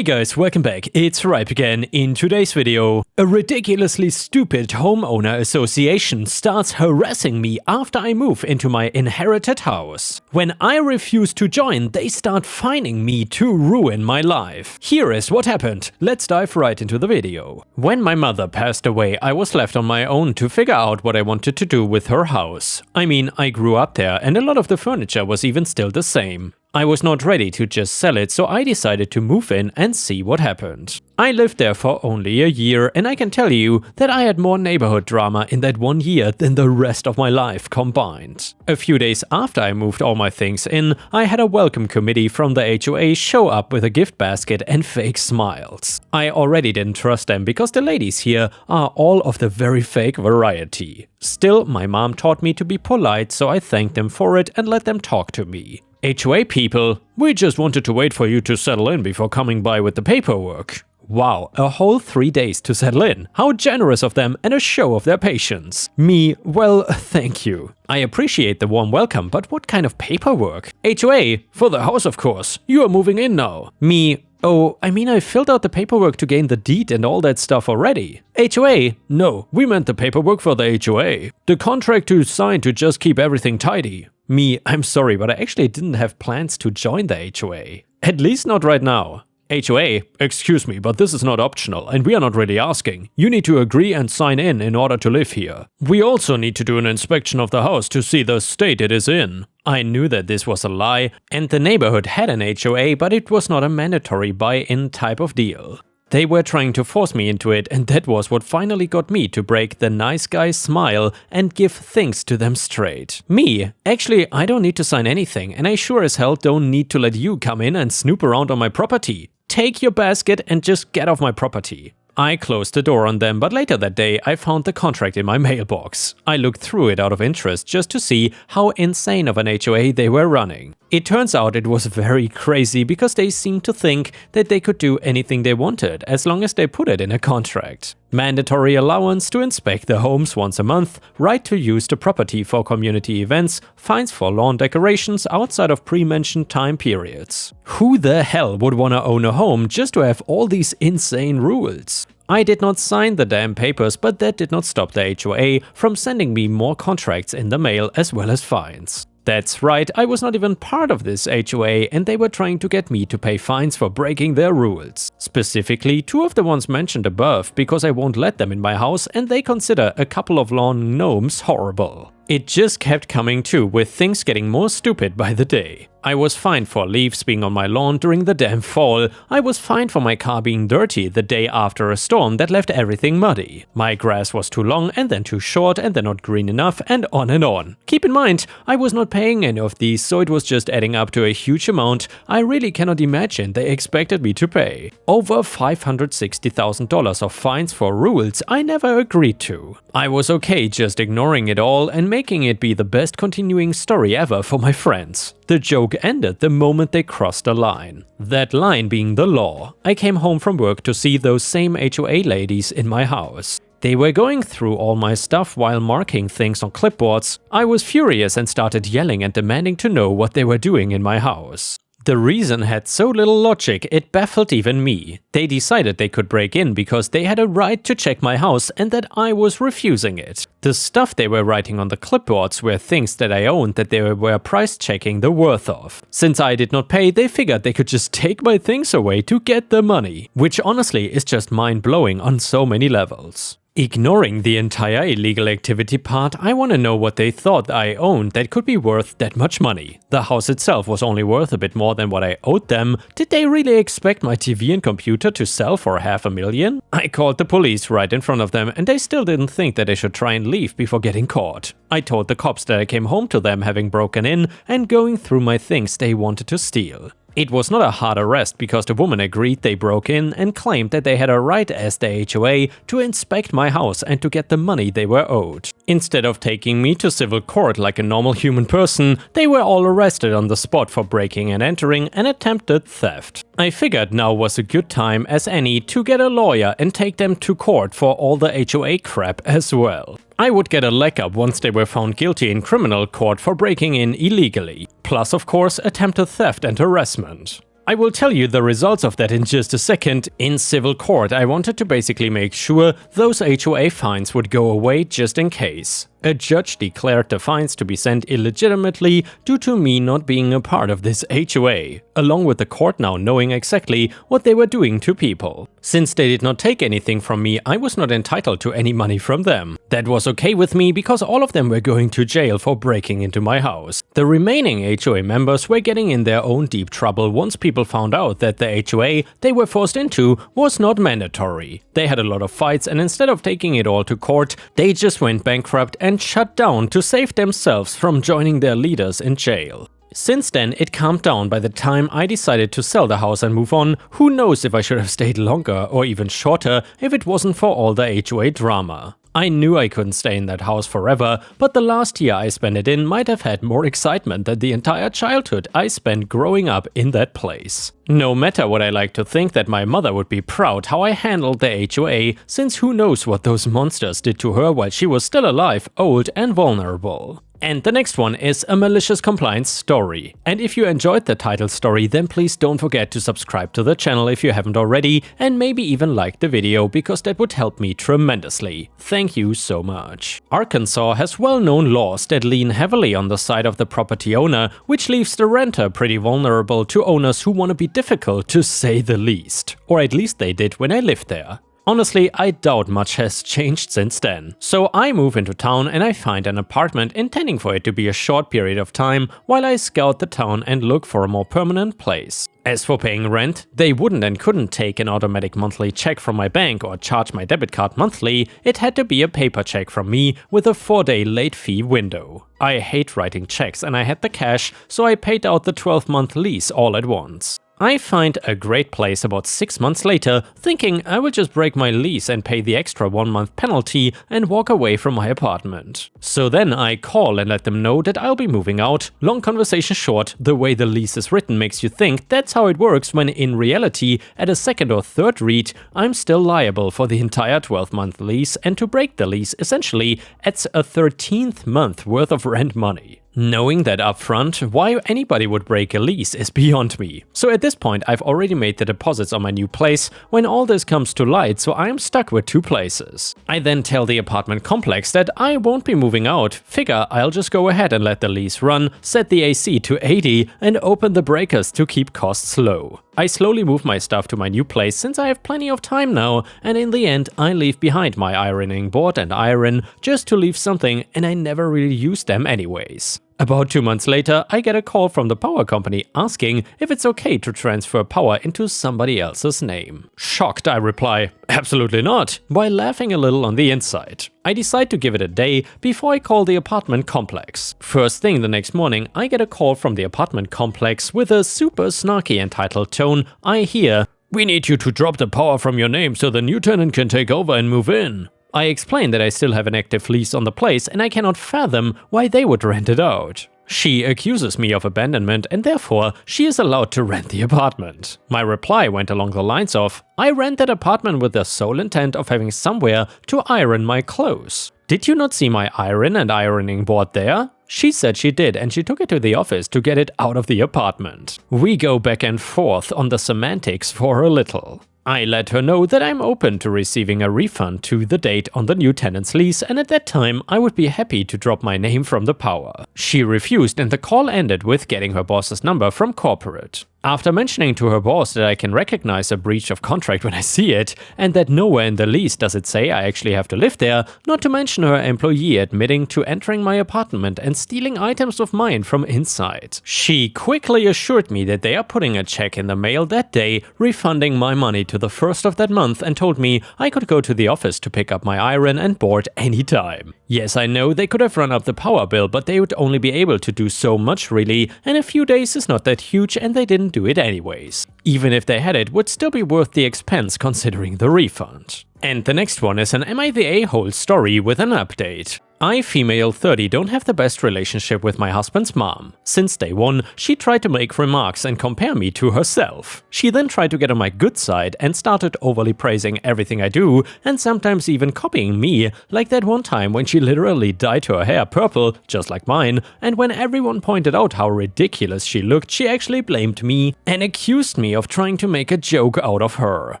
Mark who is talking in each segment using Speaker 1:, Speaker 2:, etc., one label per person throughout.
Speaker 1: Hey guys, welcome back, it's Ripe again. In today's video, a ridiculously stupid homeowner association starts harassing me after I move into my inherited house. When I refuse to join, they start fining me to ruin my life. Here is what happened, let's dive right into the video. When my mother passed away, I was left on my own to figure out what I wanted to do with her house. I mean, I grew up there and a lot of the furniture was even still the same. I was not ready to just sell it, so I decided to move in and see what happened. I lived there for only a year, and I can tell you that I had more neighborhood drama in that 1 year than the rest of my life combined. A few days after I moved all my things in, I had a welcome committee from the HOA show up with a gift basket and fake smiles. I already didn't trust them because the ladies here are all of the very fake variety. Still, my mom taught me to be polite, so I thanked them for it and let them talk to me. HOA people, we just wanted to wait for you to settle in before coming by with the paperwork. Wow, a whole 3 days to settle in. How generous of them and a show of their patience. Me, well, thank you. I appreciate the warm welcome, but what kind of paperwork? HOA, for the house of course. You are moving in now. Me, oh, I mean I filled out the paperwork to gain the deed and all that stuff already. HOA, no, we meant the paperwork for the HOA. The contract to sign to just keep everything tidy. Me, I'm sorry, but I actually didn't have plans to join the HOA. At least not right now. HOA, excuse me, but this is not optional and we are not really asking. You need to agree and sign in order to live here. We also need to do an inspection of the house to see the state it is in. I knew that this was a lie and the neighborhood had an HOA, but it was not a mandatory buy-in type of deal. They were trying to force me into it, and that was what finally got me to break the nice guy's smile and give things to them straight. Me? Actually, I don't need to sign anything, and I sure as hell don't need to let you come in and snoop around on my property. Take your basket and just get off my property. I closed the door on them, but later that day I found the contract in my mailbox. I looked through it out of interest just to see how insane of an HOA they were running. It turns out it was very crazy because they seemed to think that they could do anything they wanted as long as they put it in a contract. Mandatory allowance to inspect the homes once a month, right to use the property for community events, fines for lawn decorations outside of pre-mentioned time periods. Who the hell would wanna own a home just to have all these insane rules? I did not sign the damn papers, but that did not stop the HOA from sending me more contracts in the mail as well as fines. That's right, I was not even part of this HOA and they were trying to get me to pay fines for breaking their rules. Specifically, 2 of the ones mentioned above because I won't let them in my house and they consider a couple of lawn gnomes horrible. It just kept coming too, with things getting more stupid by the day. I was fined for leaves being on my lawn during the damn fall. I was fined for my car being dirty the day after a storm that left everything muddy. My grass was too long and then too short and then not green enough and on and on. Keep in mind, I was not paying any of these, so it was just adding up to a huge amount I really cannot imagine they expected me to pay. Over $560,000 of fines for rules I never agreed to. I was okay just ignoring it all and making it be the best continuing story ever for my friends. The joke ended the moment they crossed a line. That line being the law. I came home from work to see those same HOA ladies in my house. They were going through all my stuff while marking things on clipboards. I was furious and started yelling and demanding to know what they were doing in my house. The reason had so little logic, it baffled even me. They decided they could break in because they had a right to check my house and that I was refusing it. The stuff they were writing on the clipboards were things that I owned that they were price checking the worth of. Since I did not pay, they figured they could just take my things away to get the money, which honestly is just mind-blowing on so many levels. Ignoring the entire illegal activity part, I want to know what they thought I owned that could be worth that much money. The house itself was only worth a bit more than what I owed them. Did they really expect my TV and computer to sell for $500,000? I called the police right in front of them and they still didn't think that I should try and leave before getting caught. I told the cops that I came home to them having broken in and going through my things they wanted to steal. It was not a hard arrest because the woman agreed they broke in and claimed that they had a right as the HOA to inspect my house and to get the money they were owed. Instead of taking me to civil court like a normal human person, they were all arrested on the spot for breaking and entering and attempted theft. I figured now was a good time as any to get a lawyer and take them to court for all the HOA crap as well. I would get a leg up once they were found guilty in criminal court for breaking in illegally, plus of course attempted theft and harassment. I will tell you the results of that in just a second. In civil court, I wanted to basically make sure those HOA fines would go away just in case. A judge declared the fines to be sent illegitimately due to me not being a part of this HOA, along with the court now knowing exactly what they were doing to people. Since they did not take anything from me, I was not entitled to any money from them. That was okay with me because all of them were going to jail for breaking into my house. The remaining HOA members were getting in their own deep trouble once people found out that the HOA they were forced into was not mandatory. They had a lot of fights, and instead of taking it all to court, they just went bankrupt and shut down to save themselves from joining their leaders in jail. Since then, it calmed down by the time I decided to sell the house and move on. Who knows if I should have stayed longer or even shorter if it wasn't for all the HOA drama. I knew I couldn't stay in that house forever, but the last year I spent it in might have had more excitement than the entire childhood I spent growing up in that place. No matter what, I like to think that my mother would be proud how I handled the HOA, since who knows what those monsters did to her while she was still alive, old and vulnerable. And the next one is a malicious compliance story. And if you enjoyed the title story, then please don't forget to subscribe to the channel if you haven't already, and maybe even like the video, because that would help me tremendously. Thank you so much. Arkansas has well-known laws that lean heavily on the side of the property owner, which leaves the renter pretty vulnerable to owners who want to be difficult, to say the least. Or at least they did when I lived there. Honestly, I doubt much has changed since then. So I move into town and I find an apartment, intending for it to be a short period of time while I scout the town and look for a more permanent place. As for paying rent, they wouldn't and couldn't take an automatic monthly check from my bank or charge my debit card monthly. It had to be a paper check from me with a 4-day late fee window. I hate writing checks and I had the cash, so I paid out the 12-month lease all at once. I find a great place about 6 months later, thinking I will just break my lease and pay the extra 1-month penalty and walk away from my apartment. So then I call and let them know that I'll be moving out. Long conversation short, the way the lease is written makes you think that's how it works, when in reality, at a second or third read, I'm still liable for the entire 12-month lease, and to break the lease essentially adds a 13th month worth of rent money. Knowing that upfront, why anybody would break a lease is beyond me. So at this point, I've already made the deposits on my new place when all this comes to light, so I am stuck with 2 places. I then tell the apartment complex that I won't be moving out, figure I'll just go ahead and let the lease run, set the AC to 80 and open the breakers to keep costs low. I slowly move my stuff to my new place since I have plenty of time now, and in the end I leave behind my ironing board and iron just to leave something, and I never really use them anyways. About 2 months later, I get a call from the power company asking if it's okay to transfer power into somebody else's name. Shocked, I reply, absolutely not, while laughing a little on the inside. I decide to give it a day before I call the apartment complex. First thing the next morning, I get a call from the apartment complex with a super snarky entitled tone. I hear, "We need you to drop the power from your name so the new tenant can take over and move in." I explain that I still have an active lease on the place and I cannot fathom why they would rent it out. She accuses me of abandonment and therefore she is allowed to rent the apartment. My reply went along the lines of, "I rent that apartment with the sole intent of having somewhere to iron my clothes. Did you not see my iron and ironing board there?" She said she did, and she took it to the office to get it out of the apartment. We go back and forth on the semantics for a little. I let her know that I'm open to receiving a refund to the date on the new tenant's lease, and at that time I would be happy to drop my name from the power. She refused and the call ended with getting her boss's number from corporate. After mentioning to her boss that I can recognize a breach of contract when I see it, and that nowhere in the lease does it say I actually have to live there, not to mention her employee admitting to entering my apartment and stealing items of mine from inside, she quickly assured me that they are putting a check in the mail that day, refunding my money to the first of that month, and told me I could go to the office to pick up my iron and board anytime. Yes, I know they could have run up the power bill, but they would only be able to do so much really, and a few days is not that huge and they didn't do it anyways. Even if they had it, would still be worth the expense considering the refund. And the next one is an Am I the A-hole story with an update. I, female 30, don't have the best relationship with my husband's mom. Since day one, she tried to make remarks and compare me to herself. She then tried to get on my good side and started overly praising everything I do and sometimes even copying me, like that one time when she literally dyed her hair purple, just like mine, and when everyone pointed out how ridiculous she looked, she actually blamed me and accused me of trying to make a joke out of her.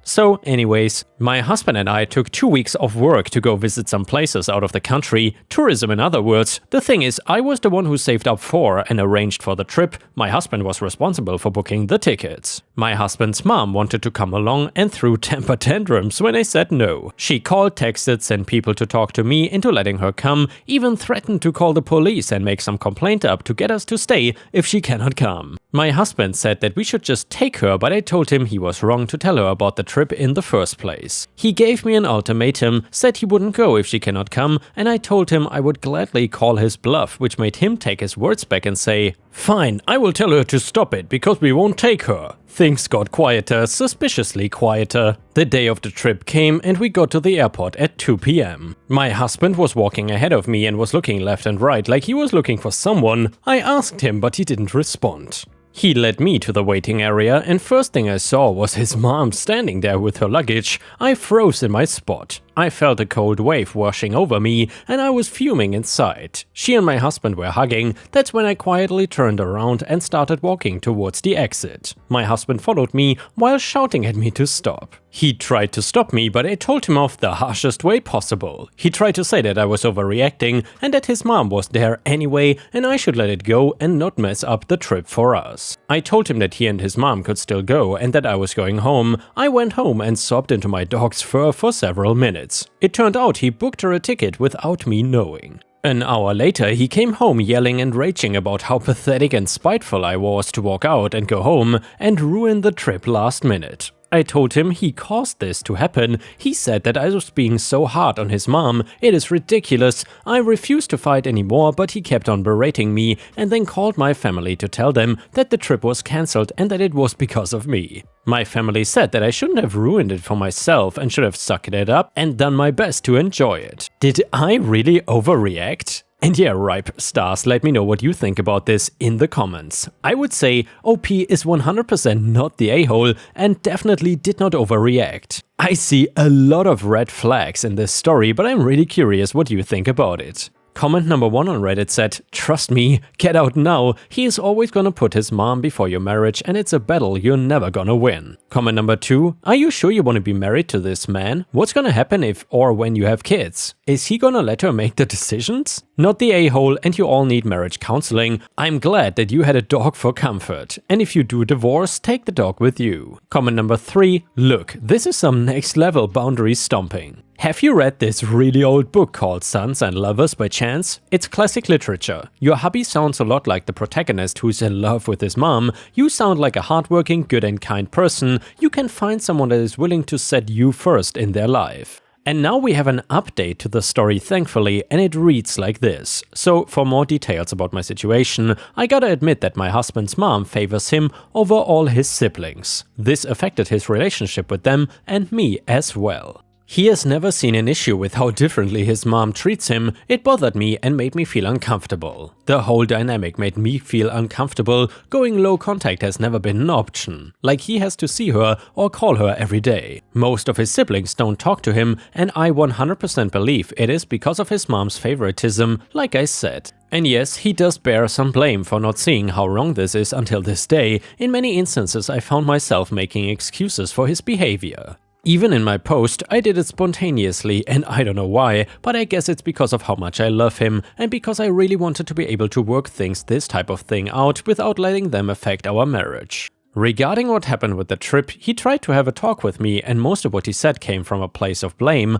Speaker 1: So anyways, my husband and I took 2 weeks off work to go visit some places out of the country. Tourism, in other words. The thing is, I was the one who saved up for and arranged for the trip. My husband was responsible for booking the tickets. My husband's mom wanted to come along and threw temper tantrums when I said no. She called, texted, sent people to talk to me into letting her come, even threatened to call the police and make some complaint up to get us to stay if she cannot come. My husband said that we should just take her, but I told him he was wrong to tell her about the trip in the first place. He gave me an ultimatum, said he wouldn't go if she cannot come, and I told him I would gladly call his bluff, which made him take his words back and say, "Fine, I will tell her to stop it because we won't take her." Things got quieter, suspiciously quieter. The day of the trip came and we got to the airport at 2 p.m. My husband was walking ahead of me and was looking left and right like he was looking for someone. I asked him, but he didn't respond. He led me to the waiting area, and first thing I saw was his mom standing there with her luggage. I froze in my spot. I felt a cold wave washing over me, and I was fuming inside. She and my husband were hugging. That's when I quietly turned around and started walking towards the exit. My husband followed me while shouting at me to stop. He tried to stop me, but I told him off the harshest way possible. He tried to say that I was overreacting and that his mom was there anyway and I should let it go and not mess up the trip for us. I told him that he and his mom could still go and that I was going home. I went home and sobbed into my dog's fur for several minutes. It turned out he booked her a ticket without me knowing. An hour later, he came home yelling and raging about how pathetic and spiteful I was to walk out and go home and ruin the trip last minute. I told him he caused this to happen. He said that I was being so hard on his mom. It is ridiculous. I refused to fight anymore, but he kept on berating me and then called my family to tell them that the trip was cancelled and that it was because of me. My family said that I shouldn't have ruined it for myself and should have sucked it up and done my best to enjoy it. Did I really overreact? And yeah, ripe stars, let me know what you think about this in the comments. I would say OP is 100% not the a-hole and definitely did not overreact. I see a lot of red flags in this story, but I'm really curious what you think about it. Comment number 1 on Reddit said, "Trust me, get out now. He is always gonna put his mom before your marriage and it's a battle you're never gonna win." Comment number 2, "Are you sure you want to be married to this man? What's gonna happen if or when you have kids? Is he gonna let her make the decisions? Not the a-hole and you all need marriage counseling. I'm glad that you had a dog for comfort. And if you do divorce, take the dog with you." Comment number 3, "Look, this is some next level boundary stomping. Have you read this really old book called Sons and Lovers by chance? It's classic literature. Your hubby sounds a lot like the protagonist who's in love with his mom. You sound like a hardworking, good and kind person. You can find someone that is willing to set you first in their life." And now we have an update to the story, thankfully, and it reads like this. So, for more details about my situation, I gotta admit that my husband's mom favors him over all his siblings. This affected his relationship with them and me as well. He has never seen an issue with how differently his mom treats him. It bothered me and made me feel uncomfortable. The whole dynamic made me feel uncomfortable. Going low contact has never been an option. Like he has to see her or call her every day. Most of his siblings don't talk to him and I 100% believe it is because of his mom's favoritism, like I said. And yes, he does bear some blame for not seeing how wrong this is until this day. In many instances I found myself making excuses for his behavior. Even in my post, I did it spontaneously and I don't know why, but I guess it's because of how much I love him and because I really wanted to be able to work this type of thing out without letting them affect our marriage. Regarding what happened with the trip, he tried to have a talk with me and most of what he said came from a place of blame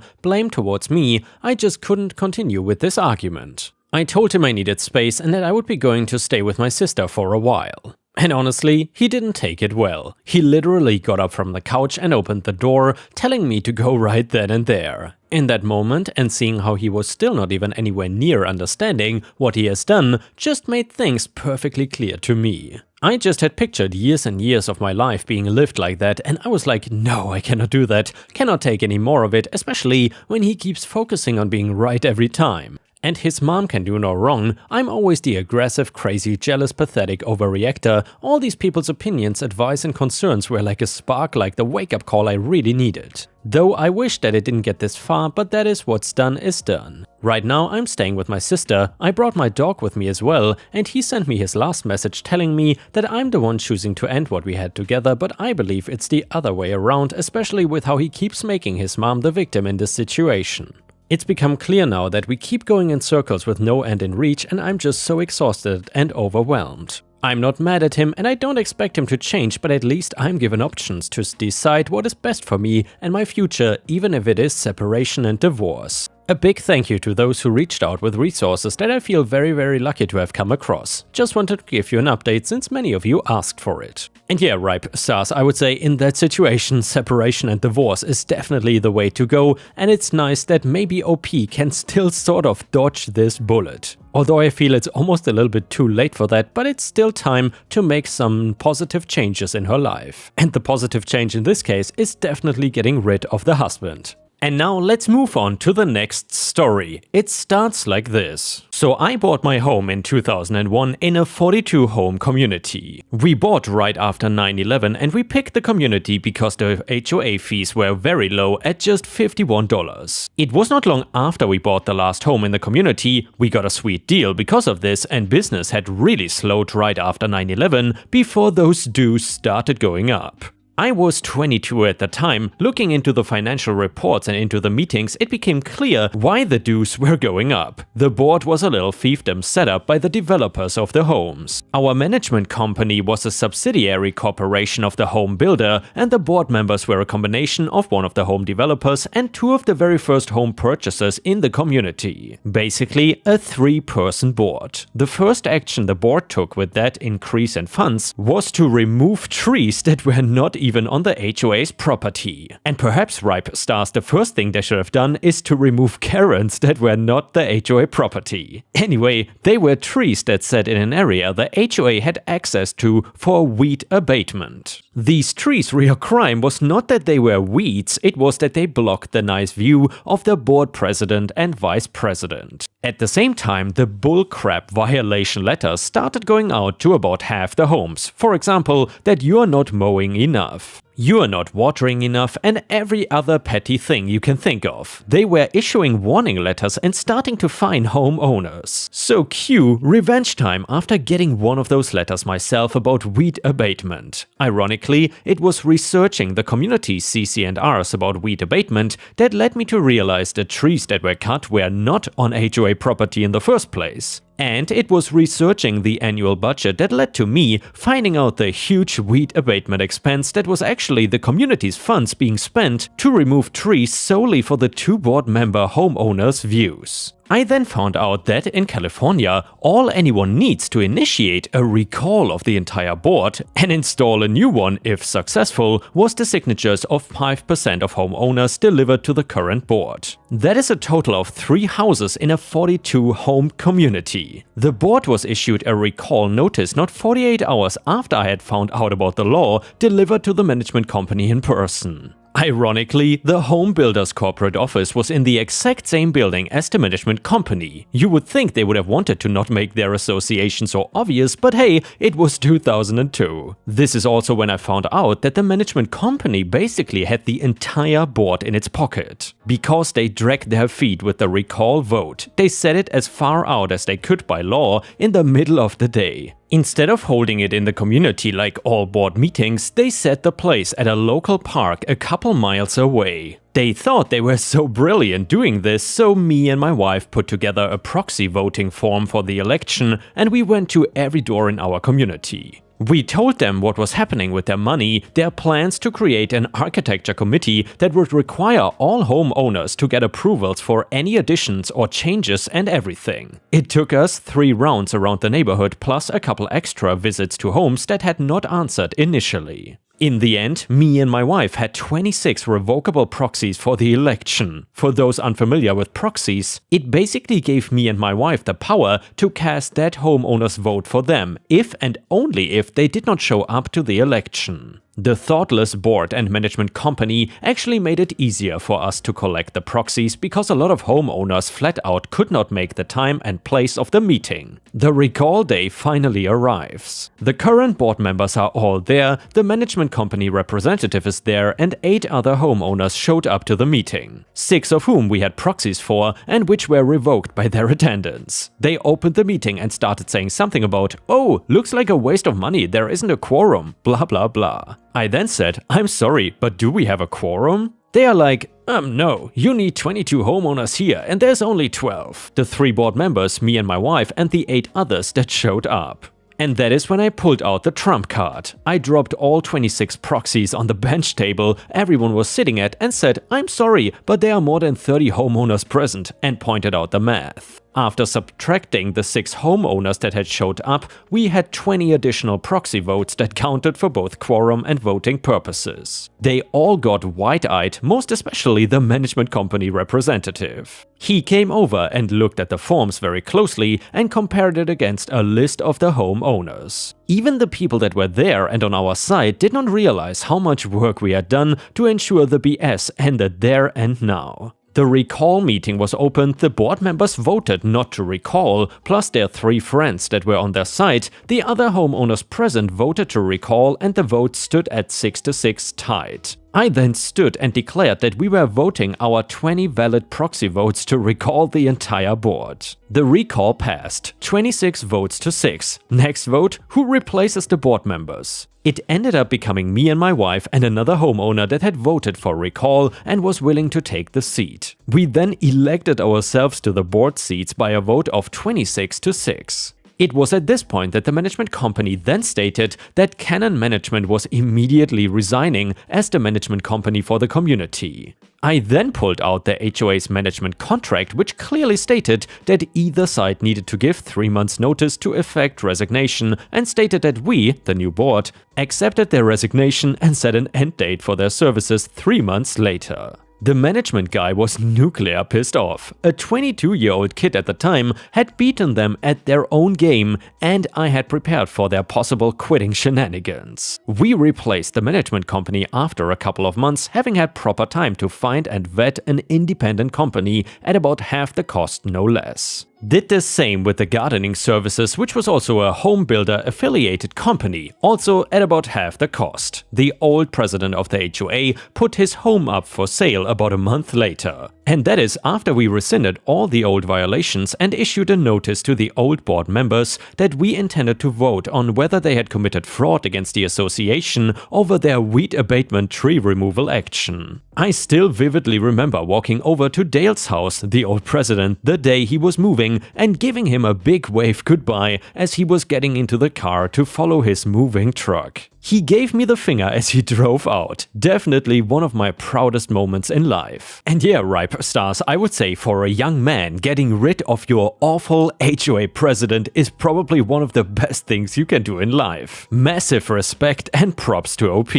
Speaker 1: towards me. I just couldn't continue with this argument. I told him I needed space and that I would be going to stay with my sister for a while. And honestly, he didn't take it well. He literally got up from the couch and opened the door, telling me to go right then and there. In that moment, and seeing how he was still not even anywhere near understanding what he has done, just made things perfectly clear to me. I just had pictured years and years of my life being lived like that, and I was like, no, I cannot do that, cannot take any more of it, especially when he keeps focusing on being right every time. And his mom can do no wrong. I'm always the aggressive, crazy, jealous, pathetic overreactor. All these people's opinions, advice and concerns were like a spark, like the wake-up call I really needed. Though I wish that it didn't get this far, but that is what's done is done. Right now I'm staying with my sister. I brought my dog with me as well, and he sent me his last message telling me that I'm the one choosing to end what we had together, but I believe it's the other way around, especially with how he keeps making his mom the victim in this situation. It's become clear now that we keep going in circles with no end in reach, and I'm just so exhausted and overwhelmed. I'm not mad at him and I don't expect him to change, but at least I'm given options to decide what is best for me and my future, even if it is separation and divorce. A big thank you to those who reached out with resources that I feel very lucky to have come across. Just wanted to give you an update since many of you asked for it. And yeah, ripe stars, I would say in that situation, separation and divorce is definitely the way to go, and it's nice that maybe OP can still sort of dodge this bullet. Although I feel it's almost a little bit too late for that, but it's still time to make some positive changes in her life. And the positive change in this case is definitely getting rid of the husband. And now let's move on to the next story. It starts like this. So I bought my home in 2001 in a 42 home community. We bought right after 9/11 and we picked the community because the HOA fees were very low at just $51. It was not long after we bought the last home in the community. We got a sweet deal because of this, and business had really slowed right after 9/11 before those dues started going up. I was 22 at the time. Looking into the financial reports and into the meetings, it became clear why the dues were going up. The board was a little fiefdom set up by the developers of the homes. Our management company was a subsidiary corporation of the home builder, and the board members were a combination of one of the home developers and two of the very first home purchasers in the community. Basically, a 3-person board. The first action the board took with that increase in funds was to remove trees that were not even on the HOA's property. And perhaps, ripe stars, the first thing they should have done is to remove Karens that were not the HOA property. Anyway, they were trees that sat in an area the HOA had access to for weed abatement. These trees' real crime was not that they were weeds, it was that they blocked the nice view of the board president and vice president. At the same time, the bullcrap violation letters started going out to about half the homes. For example, that you're not mowing enough, you're not watering enough, and every other petty thing you can think of. They were issuing warning letters and starting to fine homeowners. So cue revenge time after getting one of those letters myself about weed abatement. Ironically, it was researching the community's CC&Rs about weed abatement that led me to realize the trees that were cut were not on HOA property in the first place. And it was researching the annual budget that led to me finding out the huge weed abatement expense that was actually the community's funds being spent to remove trees solely for the 2 board member homeowners' views. I then found out that in California, all anyone needs to initiate a recall of the entire board and install a new one, if successful, was the signatures of 5% of homeowners delivered to the current board. That is a total of 3 houses in a 42 home community. The board was issued a recall notice not 48 hours after I had found out about the law, delivered to the management company in person. Ironically, the home builder's corporate office was in the exact same building as the management company. You would think they would have wanted to not make their association so obvious, but hey, it was 2002. This is also when I found out that the management company basically had the entire board in its pocket. Because they dragged their feet with the recall vote, they set it as far out as they could by law in the middle of the day. Instead of holding it in the community like all board meetings, they set the place at a local park a couple miles away. They thought they were so brilliant doing this, so me and my wife put together a proxy voting form for the election, and we went to every door in our community. We told them what was happening with their money, their plans to create an architecture committee that would require all homeowners to get approvals for any additions or changes and everything. It took us 3 rounds around the neighborhood plus a couple extra visits to homes that had not answered initially. In the end, me and my wife had 26 revocable proxies for the election. For those unfamiliar with proxies, it basically gave me and my wife the power to cast that homeowner's vote for them, if and only if they did not show up to the election. The thoughtless board and management company actually made it easier for us to collect the proxies because a lot of homeowners flat out could not make the time and place of the meeting. The recall day finally arrives. The current board members are all there, the management company representative is there, and 8 other homeowners showed up to the meeting, 6 of whom we had proxies for and which were revoked by their attendance. They opened the meeting and started saying something about, "Oh, looks like a waste of money, there isn't a quorum, blah blah blah." I then said, "I'm sorry, but do we have a quorum?" They are like, no, you need 22 homeowners here and there's only 12. The 3 board members, me and my wife, and the 8 others that showed up. And that is when I pulled out the trump card. I dropped all 26 proxies on the bench table everyone was sitting at and said, "I'm sorry, but there are more than 30 homeowners present," and pointed out the math. After subtracting the 6 homeowners that had showed up, we had 20 additional proxy votes that counted for both quorum and voting purposes. They all got wide-eyed, most especially the management company representative. He came over and looked at the forms very closely and compared it against a list of the homeowners. Even the people that were there and on our side did not realize how much work we had done to ensure the BS ended there and now. The recall meeting was opened, the board members voted not to recall, plus their 3 friends that were on their side. The other homeowners present voted to recall and the vote stood at 6-6 tied. I then stood and declared that we were voting our 20 valid proxy votes to recall the entire board. The recall passed, 26 votes to 6. Next vote, who replaces the board members? It ended up becoming me and my wife and another homeowner that had voted for recall and was willing to take the seat. We then elected ourselves to the board seats by a vote of 26-6. It was at this point that the management company then stated that Canon Management was immediately resigning as the management company for the community. I then pulled out the HOA's management contract, which clearly stated that either side needed to give 3 months notice to effect resignation, and stated that we, the new board, accepted their resignation and set an end date for their services 3 months later. The management guy was nuclear pissed off. A 22-year-old kid at the time had beaten them at their own game, and I had prepared for their possible quitting shenanigans. We replaced the management company after a couple of months, having had proper time to find and vet an independent company at about half the cost, no less. Did the same with the gardening services, which was also a home builder affiliated company, also at about half the cost. The old president of the HOA put his home up for sale about a month later. And that is after we rescinded all the old violations and issued a notice to the old board members that we intended to vote on whether they had committed fraud against the association over their weed abatement tree removal action. I still vividly remember walking over to Dale's house, the old president, the day he was moving and giving him a big wave goodbye as he was getting into the car to follow his moving truck. He gave me the finger as he drove out. Definitely one of my proudest moments in life. And yeah, Ripe Stars, I would say for a young man, getting rid of your awful HOA president is probably one of the best things you can do in life. Massive respect and props to OP.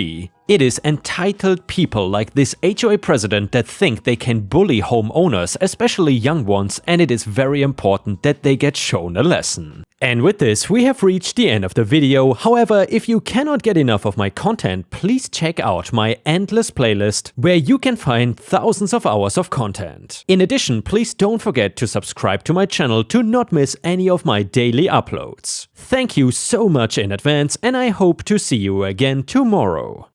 Speaker 1: It is entitled people like this HOA president that think they can bully homeowners, especially young ones, and it is very important that they get shown a lesson. And with this, we have reached the end of the video. However, if you cannot get enough of my content, please check out my endless playlist, where you can find thousands of hours of content. In addition, please don't forget to subscribe to my channel to not miss any of my daily uploads. Thank you so much in advance, and I hope to see you again tomorrow.